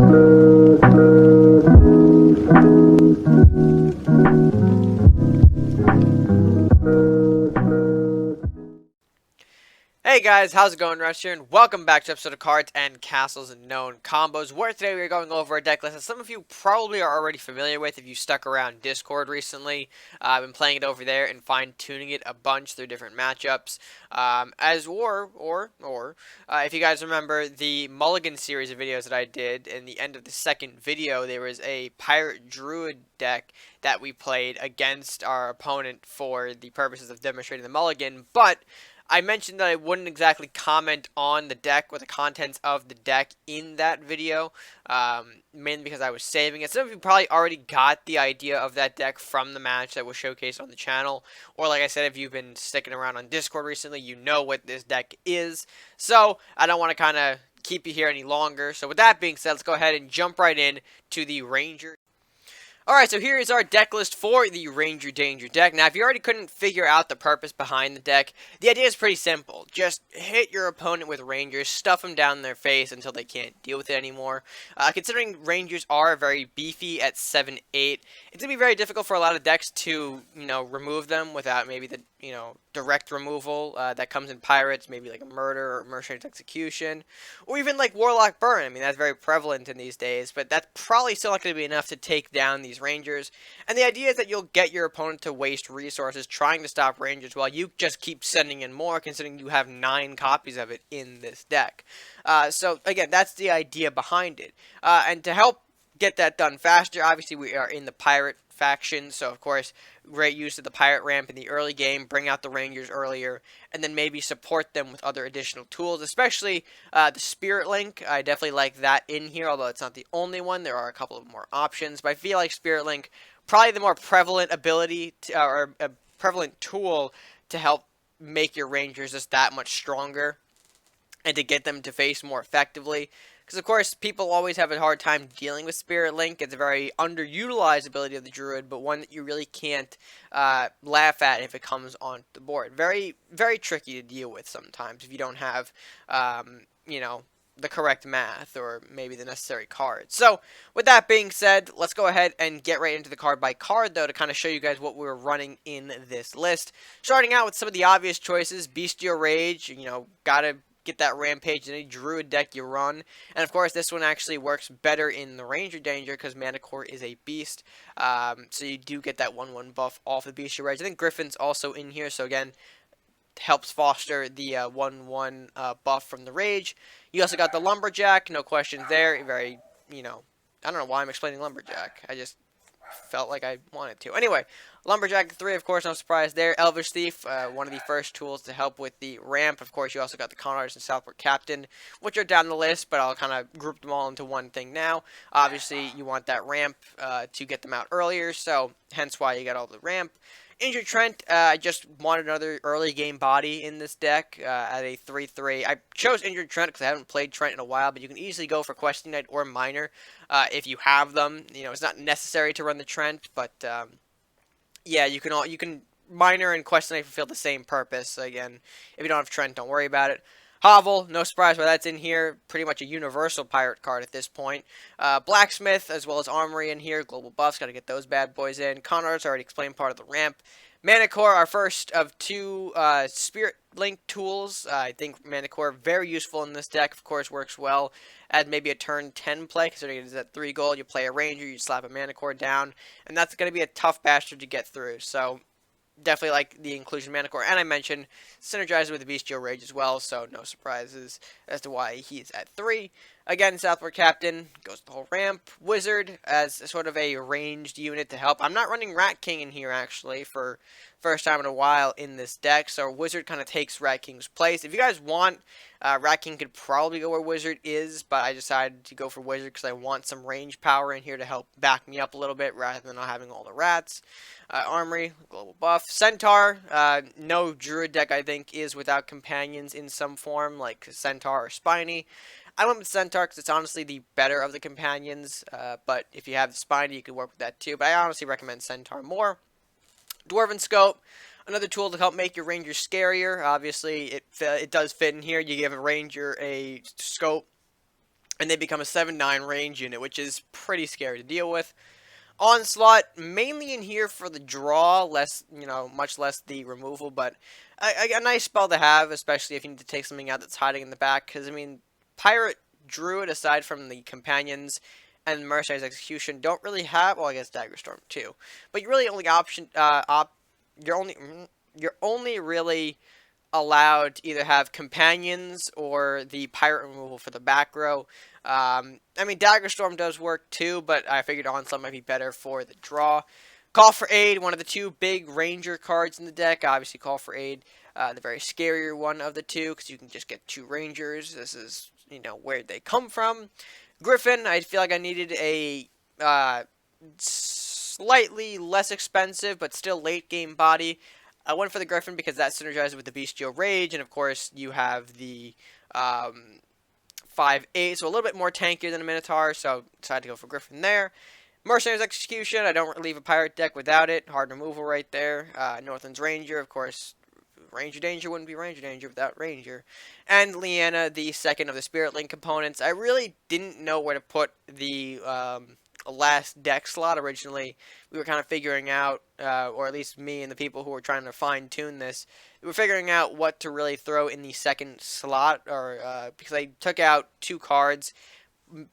Hey guys, how's it going? Rush here, and welcome back to an episode of Cards and Castles and Known Combos, where today we are going over a deck list that some of you probably are already familiar with if you stuck around Discord recently. I've been playing it over there and fine-tuning it a bunch through different matchups. If you guys remember the Mulligan series of videos that I did, in the end of the second video, there was a Pirate Druid deck that we played against our opponent for the purposes of demonstrating the Mulligan, but I mentioned that I wouldn't exactly comment on the deck or the contents of the deck in that video, mainly because I was saving it. Some of you probably already got the idea of that deck from the match that was showcased on the channel, or like I said, if you've been sticking around on Discord recently, you know what this deck is. So I don't want to kind of keep you here any longer. So with that being said, let's go ahead and jump right in to the Ranger. Alright, so here is our deck list for the Ranger Danger deck. Now, if you already couldn't figure out the purpose behind the deck, the idea is pretty simple. Just hit your opponent with Rangers, stuff them down their face until they can't deal with it anymore. Considering Rangers are very beefy at 7-8, it's going to be very difficult for a lot of decks to, remove them without maybe the, direct removal that comes in Pirates, maybe like a Murder or Mercenary's Execution, or even like Warlock Burn. I mean, that's very prevalent in these days, but that's probably still not going to be enough to take down these Rangers. And the idea is that you'll get your opponent to waste resources trying to stop Rangers while you just keep sending in more, considering you have 9 copies of it in this deck. So again, that's the idea behind it. And to help get that done faster, obviously we are in the Pirate faction, so of course great use of the Pirate ramp in the early game, bring out the Rangers earlier, and then maybe support them with other additional tools, especially the Spirit Link. I definitely like that in here, although it's not the only one. There are a couple of more options, but I feel like Spirit Link probably the more prevalent ability or a prevalent tool to help make your Rangers just that much stronger and to get them to face more effectively. Because, of course, people always have a hard time dealing with Spirit Link. It's a very underutilized ability of the Druid, but one that you really can't laugh at if it comes on the board. Very, very tricky to deal with sometimes if you don't have, the correct math or maybe the necessary cards. So, with that being said, let's go ahead and get right into the card by card, though, to kind of show you guys what we're running in this list. Starting out with some of the obvious choices, Bestial Rage, gotta get that Rampage in any Druid deck you run. And of course, this one actually works better in the Ranger Danger because Mana Core is a beast. So you do get that 1/1 buff off the Bestial Rage. I think Griffin's also in here, so again, helps foster the 1/1 buff from the Rage. You also got the Lumberjack, no questions there. Very, I don't know why I'm explaining Lumberjack. I just felt like I wanted to. Anyway, Lumberjack 3, of course, no surprise there. Elvish Thief, one of the first tools to help with the ramp. Of course, you also got the Con Artist and Southport Captain, which are down the list, but I'll kind of group them all into one thing now. Obviously, you want that ramp to get them out earlier, so hence why you got all the ramp. Injured Trent, I just wanted another early game body in this deck at a 3/3. I chose Injured Trent because I haven't played Trent in a while, but you can easily go for Questing Knight or Miner if you have them. It's not necessary to run the Trent, but yeah, you can Miner and Questing Knight fulfill the same purpose. Again, if you don't have Trent, don't worry about it. Hovel, no surprise why that's in here. Pretty much a universal pirate card at this point. Blacksmith, as well as Armory in here. Global buffs, got to get those bad boys in. Con Artist, already explained, part of the ramp. Mana Core, our first of 2 Spirit Link tools. I think Mana Core, very useful in this deck. Of course, works well at maybe a turn 10 play, considering it is at 3 gold. You play a Ranger, you slap a Mana Core down, and that's going to be a tough bastard to get through. So definitely like the inclusion of Mana Core, and I mentioned synergizes with the Bestial Rage as well, so no surprises as to why he's at 3. Again, Southport Captain goes the whole ramp. Wizard as sort of a ranged unit to help. I'm not running Rat King in here, actually, for first time in a while in this deck, so Wizard kind of takes Rat King's place. If you guys want, Rat King could probably go where Wizard is, but I decided to go for Wizard because I want some range power in here to help back me up a little bit rather than not having all the rats. Armory, global buff. Centaur, no Druid deck I think is without companions in some form, like Centaur or Spiny. I went with Centaur because it's honestly the better of the companions, but if you have the Spiny, you could work with that too. But I honestly recommend Centaur more. Dwarven Scope, another tool to help make your Ranger scarier. Obviously, it does fit in here. You give a Ranger a Scope, and they become a 7/9 range unit, which is pretty scary to deal with. Onslaught, mainly in here for the draw, less, much less the removal, but a nice spell to have, especially if you need to take something out that's hiding in the back, because, I mean, Pirate Druid, aside from the Companions and Mercenary's Execution, don't really have, well, I guess Dagger Storm too, but you really only you're only really allowed to either have Companions or the Pirate removal for the back row. I mean, Dagger Storm does work too, but I figured Onslaught might be better for the draw. Call for Aid, one of the two big Ranger cards in the deck. Obviously, Call for Aid, the very scarier one of the two, because you can just get two Rangers. This is, where they come from. Griffin, I feel like I needed a slightly less expensive, but still late game body. I went for the Griffin because that synergizes with the Bestial Rage, and of course you have the 5/8, so a little bit more tankier than a Minotaur, so decided to go for Griffin there. Mercenary's Execution, I don't leave a pirate deck without it. Hard removal right there. Northland's Ranger, of course. Ranger Danger wouldn't be Ranger Danger without Ranger. And Leanna, the second of the Spirit Link components. I really didn't know where to put the last deck slot originally. We were kind of figuring out, or at least me and the people who were trying to fine-tune this, we were figuring out what to really throw in the second slot, or because I took out two cards,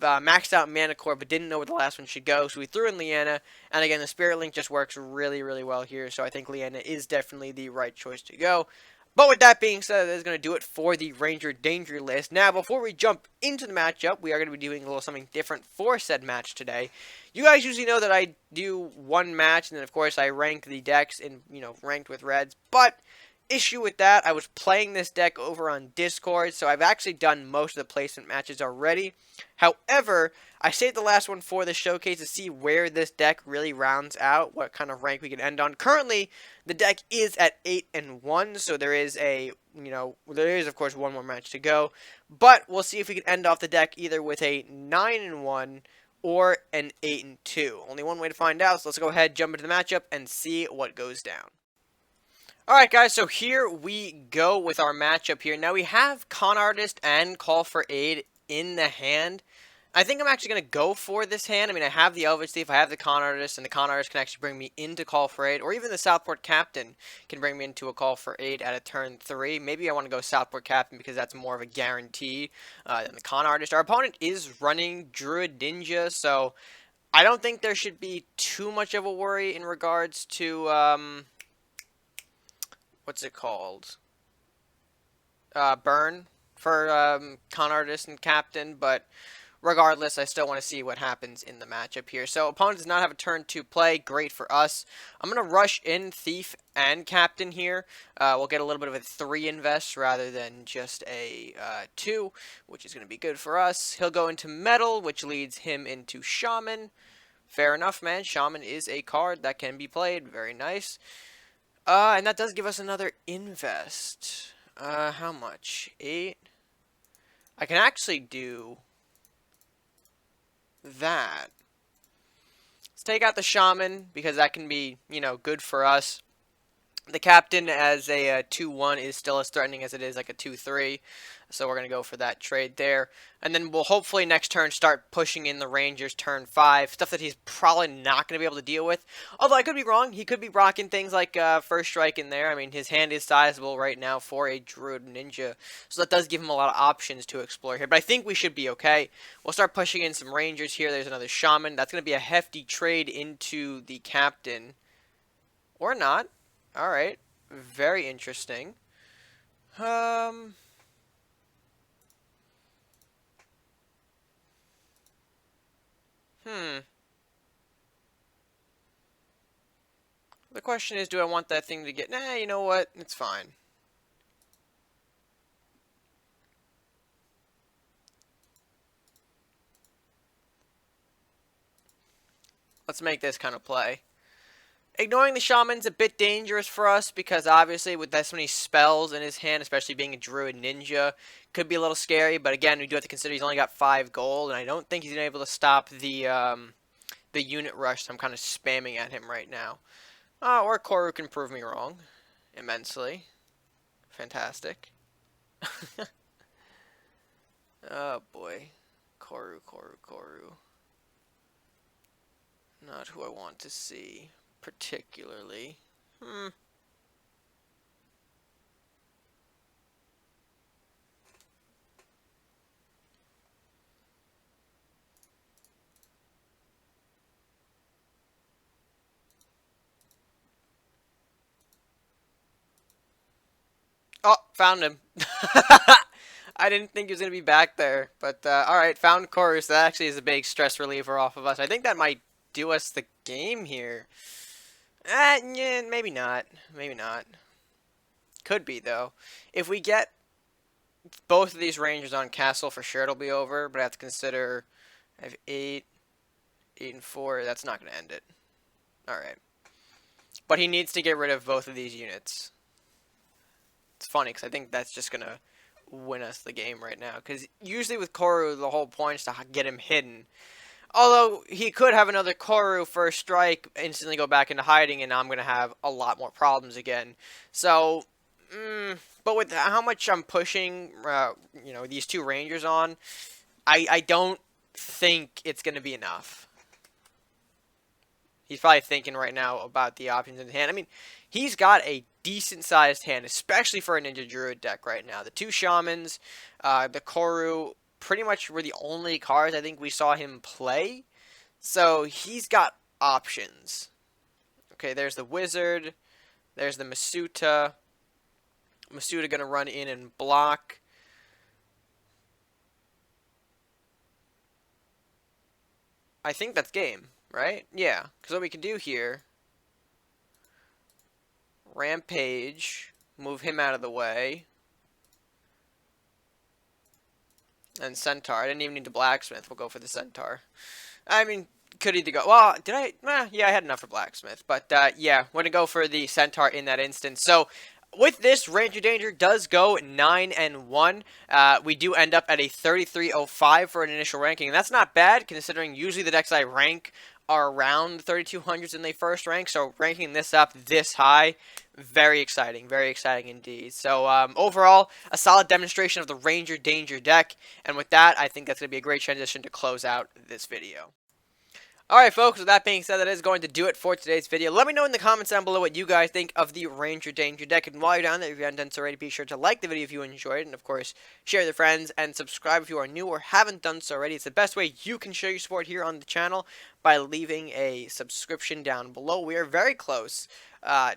maxed out Mana Core, but didn't know where the last one should go, so we threw in Leanna, and again, the Spirit Link just works really, really well here, so I think Leanna is definitely the right choice to go. But with that being said, that is going to do it for the Ranger Danger list. Now, before we jump into the matchup, we are going to be doing a little something different for said match today. You guys usually know that I do one match, and then, of course, I rank the decks in, ranked with reds. But, issue with that, I was playing this deck over on Discord, so I've actually done most of the placement matches already. However, I saved the last one for the showcase to see where this deck really rounds out, what kind of rank we can end on. Currently, the deck is at 8-1, so there is of course one more match to go. But we'll see if we can end off the deck either with a 9-1 or an 8-2. Only one way to find out, so let's go ahead, jump into the matchup, and see what goes down. Alright guys, so here we go with our matchup here. Now we have Con Artist and Call for Aid in the hand. I think I'm actually going to go for this hand. I mean, I have the Elvish Thief, I have the Con Artist, and the Con Artist can actually bring me into Call for Aid, or even the Southport Captain can bring me into a Call for Aid at a turn 3. Maybe I want to go Southport Captain because that's more of a guarantee than the Con Artist. Our opponent is running Druid Ninja, so I don't think there should be too much of a worry in regards to, what's it called? Burn for Con Artist and Captain, but regardless, I still want to see what happens in the matchup here. So, opponent does not have a turn to play. Great for us. I'm going to rush in Thief and Captain here. We'll get a little bit of a 3 invest rather than just a 2, which is going to be good for us. He'll go into Metal, which leads him into Shaman. Fair enough, man. Shaman is a card that can be played. Very nice. And that does give us another invest. How much? 8? I can actually do that. Let's take out the Shaman, because that can be, good for us. The Captain as a 2-1 is still as threatening as it is like a 2-3. So we're going to go for that trade there. And then we'll hopefully next turn start pushing in the Rangers turn 5. Stuff that he's probably not going to be able to deal with. Although I could be wrong. He could be rocking things like First Strike in there. I mean, his hand is sizable right now for a Druid Ninja. So that does give him a lot of options to explore here. But I think we should be okay. We'll start pushing in some Rangers here. There's another Shaman. That's going to be a hefty trade into the Captain. Or not. Alright. Very interesting. The question is, do I want that thing to get... Nah, you know what? It's fine. Let's make this kind of play. Ignoring the Shaman's a bit dangerous for us because obviously with that many spells in his hand, especially being a Druid Ninja, could be a little scary. But again, we do have to consider he's only got 5 gold, and I don't think he's going to be able to stop the unit rush, so I'm kind of spamming at him right now. Or Koru can prove me wrong immensely. Fantastic. Oh boy. Koru. Not who I want to see particularly. Oh, found him. I didn't think he was going to be back there. But, alright, found Koru. So that actually is a big stress reliever off of us. I think that might do us the game here. Yeah, maybe not. Maybe not. Could be, though. If we get both of these rangers on castle, for sure it'll be over. But I have to consider I have 8, 8 and 4. That's not going to end it. Alright. But he needs to get rid of both of these units. It's funny, because I think that's just going to win us the game right now. Because usually with Koru, the whole point is to get him hidden. Although, he could have another Koru first strike, instantly go back into hiding, and I'm going to have a lot more problems again. So, but with how much I'm pushing, you know, these two Rangers on, I don't think it's going to be enough. He's probably thinking right now about the options in his hand. I mean, he's got a decent-sized hand, especially for a Ninja Druid deck right now. The two Shamans, the Koru, pretty much were the only cards I think we saw him play. So, he's got options. Okay, there's the Wizard. There's the Masuta. Masuta going to run in and block. I think that's game, right? Yeah, because what we can do here, Rampage, move him out of the way, and Centaur. I didn't even need the Blacksmith. We'll go for the Centaur. I mean, could either go, well, did I? Yeah, I had enough for Blacksmith, but yeah, I'm going to go for the Centaur in that instance. So, with this, Ranger Danger does go 9-1. We do end up at a 33.05 for an initial ranking, and that's not bad considering usually the decks I rank are around 3200s in the first rank. So ranking this up this high, very exciting indeed. So overall, a solid demonstration of the Ranger Danger deck, and with that, I think that's going to be a great transition to close out this video. Alright folks, with that being said, that is going to do it for today's video. Let me know in the comments down below what you guys think of the Ranger Danger deck. And while you're down there, if you haven't done so already, be sure to like the video if you enjoyed it. And of course, share with your friends and subscribe if you are new or haven't done so already. It's the best way you can show your support here on the channel by leaving a subscription down below. We are very close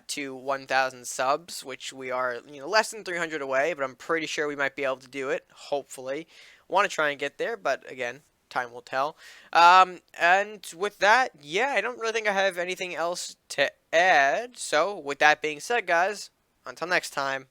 to 1,000 subs, which we are less than 300 away, but I'm pretty sure we might be able to do it, hopefully. Want to try and get there, but again, time will tell. And with that, yeah, I don't really think I have anything else to add. So, with that being said, guys, until next time.